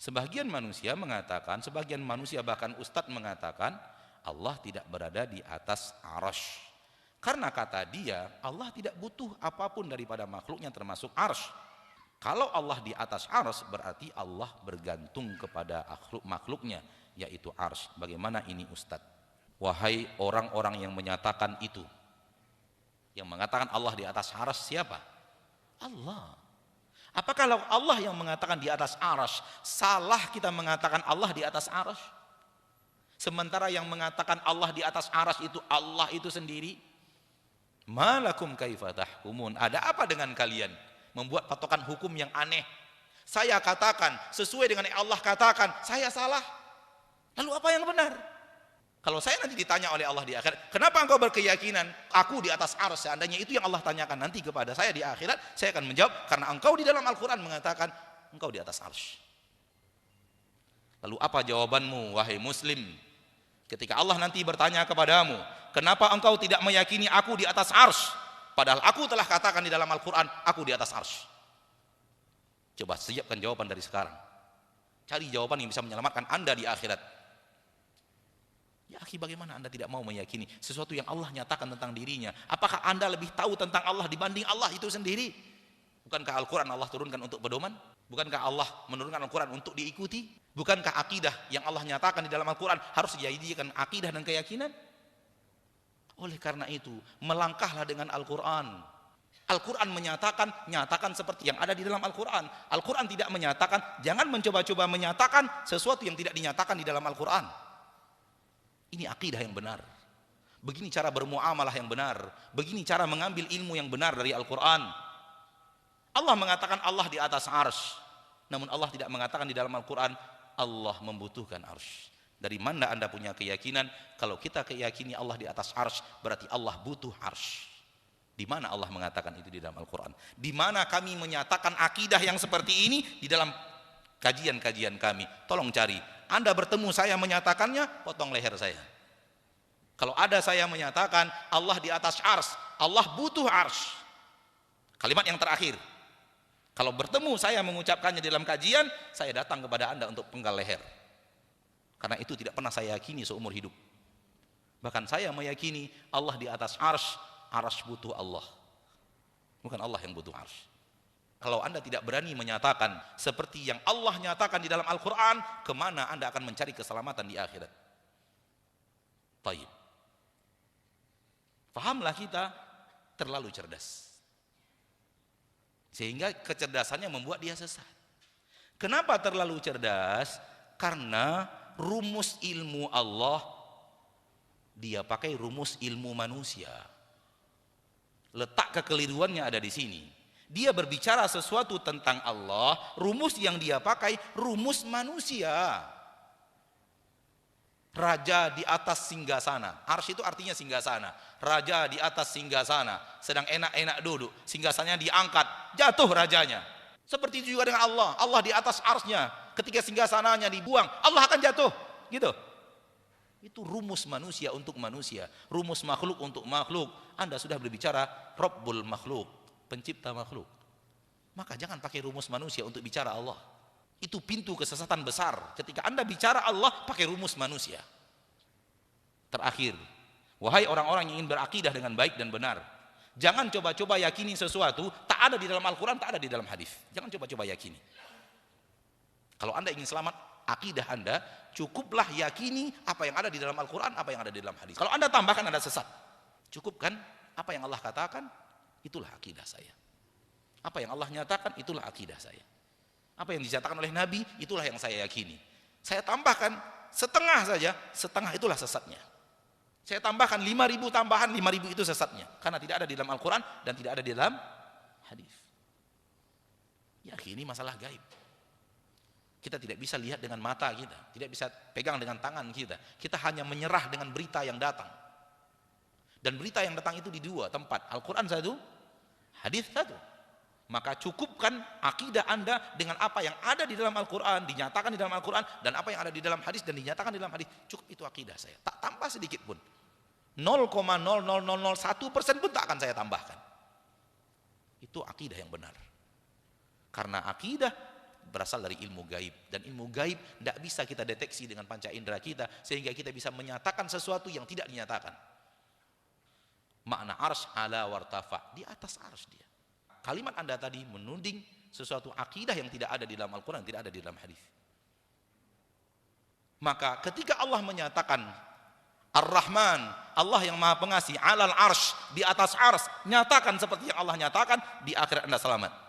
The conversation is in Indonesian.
Sebagian manusia mengatakan, sebagian manusia bahkan ustadz mengatakan Allah tidak berada di atas arsy. Karena kata dia, Allah tidak butuh apapun daripada makhluknya termasuk arsy. Kalau Allah di atas arsy berarti Allah bergantung kepada makhluknya yaitu arsy. Bagaimana ini ustadz? Wahai orang-orang yang menyatakan itu, yang mengatakan Allah di atas arsy siapa? Allah. Apakah kalau Allah yang mengatakan di atas arsy, salah kita mengatakan Allah di atas arsy? Sementara yang mengatakan Allah di atas arsy itu Allah itu sendiri. Malakum kaifa tahkumun? Ada apa dengan kalian? Membuat patokan hukum yang aneh. Saya katakan sesuai dengan yang Allah katakan, saya salah. Lalu apa yang benar? Kalau saya nanti ditanya oleh Allah di akhirat, kenapa engkau berkeyakinan aku di atas arsy? Seandainya itu yang Allah tanyakan nanti kepada saya di akhirat, saya akan menjawab karena engkau di dalam Al-Quran mengatakan engkau di atas arsy. Lalu apa jawabanmu wahai muslim? Ketika Allah nanti bertanya kepadamu, kenapa engkau tidak meyakini aku di atas arsy? Padahal aku telah katakan di dalam Al-Quran aku di atas arsy. Coba siapkan jawaban dari sekarang. Cari jawaban yang bisa menyelamatkan Anda di akhirat. Ya akhi, bagaimana Anda tidak mau meyakini sesuatu yang Allah nyatakan tentang dirinya? Apakah Anda lebih tahu tentang Allah dibanding Allah itu sendiri? Bukankah Al-Quran Allah turunkan untuk pedoman? Bukankah Allah menurunkan Al-Quran untuk diikuti? Bukankah akidah yang Allah nyatakan di dalam Al-Quran harus dijadikan akidah dan keyakinan? Oleh karena itu, melangkahlah dengan Al-Quran. Al-Quran menyatakan, nyatakan seperti yang ada di dalam Al-Quran. Al-Quran tidak menyatakan, jangan mencoba-coba menyatakan sesuatu yang tidak dinyatakan di dalam Al-Quran. Ini akidah yang benar. Begini cara bermuamalah yang benar. Begini cara mengambil ilmu yang benar dari Al-Quran. Allah mengatakan Allah di atas arsy. Namun Allah tidak mengatakan di dalam Al-Quran Allah membutuhkan arsy. Dari mana Anda punya keyakinan kalau kita keyakini Allah di atas arsy berarti Allah butuh arsy? Di mana Allah mengatakan itu di dalam Al-Quran? Di mana kami menyatakan akidah yang seperti ini di dalam kajian-kajian kami? Tolong cari. Anda bertemu saya menyatakannya, potong leher saya. Kalau ada saya menyatakan Allah di atas arsy, Allah butuh arsy. Kalimat yang terakhir. Kalau bertemu saya mengucapkannya dalam kajian, saya datang kepada Anda untuk penggal leher. Karena itu tidak pernah saya yakini seumur hidup. Bahkan saya meyakini Allah di atas arsy, arsy butuh Allah. Bukan Allah yang butuh arsy. Kalau Anda tidak berani menyatakan seperti yang Allah nyatakan di dalam Al-Quran, kemana Anda akan mencari keselamatan di akhirat? Taib. Fahamlah kita terlalu cerdas. Sehingga kecerdasannya membuat dia sesat. Kenapa terlalu cerdas? Karena rumus ilmu Allah, dia pakai rumus ilmu manusia. Letak kekeliruannya ada di sini. Dia berbicara sesuatu tentang Allah, rumus yang dia pakai rumus manusia. Raja di atas singgasana. Arsy itu artinya singgasana. Raja di atas singgasana, sedang enak-enak duduk, singgasananya diangkat, jatuh rajanya. Seperti itu juga dengan Allah. Allah di atas arsy-nya, ketika singgasananya dibuang, Allah akan jatuh. Gitu. Itu rumus manusia untuk manusia, rumus makhluk untuk makhluk. Anda sudah berbicara Rabbul makhluk, pencipta makhluk. Maka jangan pakai rumus manusia untuk bicara Allah. Itu pintu kesesatan besar. Ketika Anda bicara Allah pakai rumus manusia. Terakhir, wahai orang-orang yang ingin berakidah dengan baik dan benar, jangan coba-coba yakini sesuatu tak ada di dalam Al-Quran, tak ada di dalam hadis. Jangan coba-coba yakini. Kalau Anda ingin selamat akidah Anda, cukuplah yakini apa yang ada di dalam Al-Quran, apa yang ada di dalam hadis. Kalau Anda tambahkan, Anda sesat. Cukupkan apa yang Allah katakan, itulah akidah saya. Apa yang Allah nyatakan, itulah akidah saya. Apa yang dinyatakan oleh Nabi, itulah yang saya yakini. Saya tambahkan setengah saja, setengah itulah sesatnya. Saya tambahkan 5.000 tambahan, 5.000 itu sesatnya. Karena tidak ada di dalam Al-Quran dan tidak ada di dalam hadis. Ya, ini masalah gaib. Kita tidak bisa lihat dengan mata kita, tidak bisa pegang dengan tangan kita. Kita hanya menyerah dengan berita yang datang. Dan berita yang datang itu di dua tempat, Al-Quran satu, hadis satu. Maka cukupkan akidah Anda dengan apa yang ada di dalam Al-Quran, dinyatakan di dalam Al-Quran, dan apa yang ada di dalam hadis dan dinyatakan di dalam hadis. Cukup itu akidah saya, tak tambah sedikit pun. 0,00001% pun tak akan saya tambahkan. Itu akidah yang benar. Karena akidah berasal dari ilmu gaib, dan ilmu gaib tidak bisa kita deteksi dengan panca indera kita sehingga kita bisa menyatakan sesuatu yang tidak dinyatakan. Makna arsy ala wartafa, di atas arsy dia. Kalimat Anda tadi menuding sesuatu akidah yang tidak ada di dalam Al-Quran, tidak ada di dalam hadis. Maka ketika Allah menyatakan Ar-Rahman, Allah yang Maha Pengasih, alal arsy, di atas arsy, nyatakan seperti yang Allah nyatakan, di akhirat Anda selamat.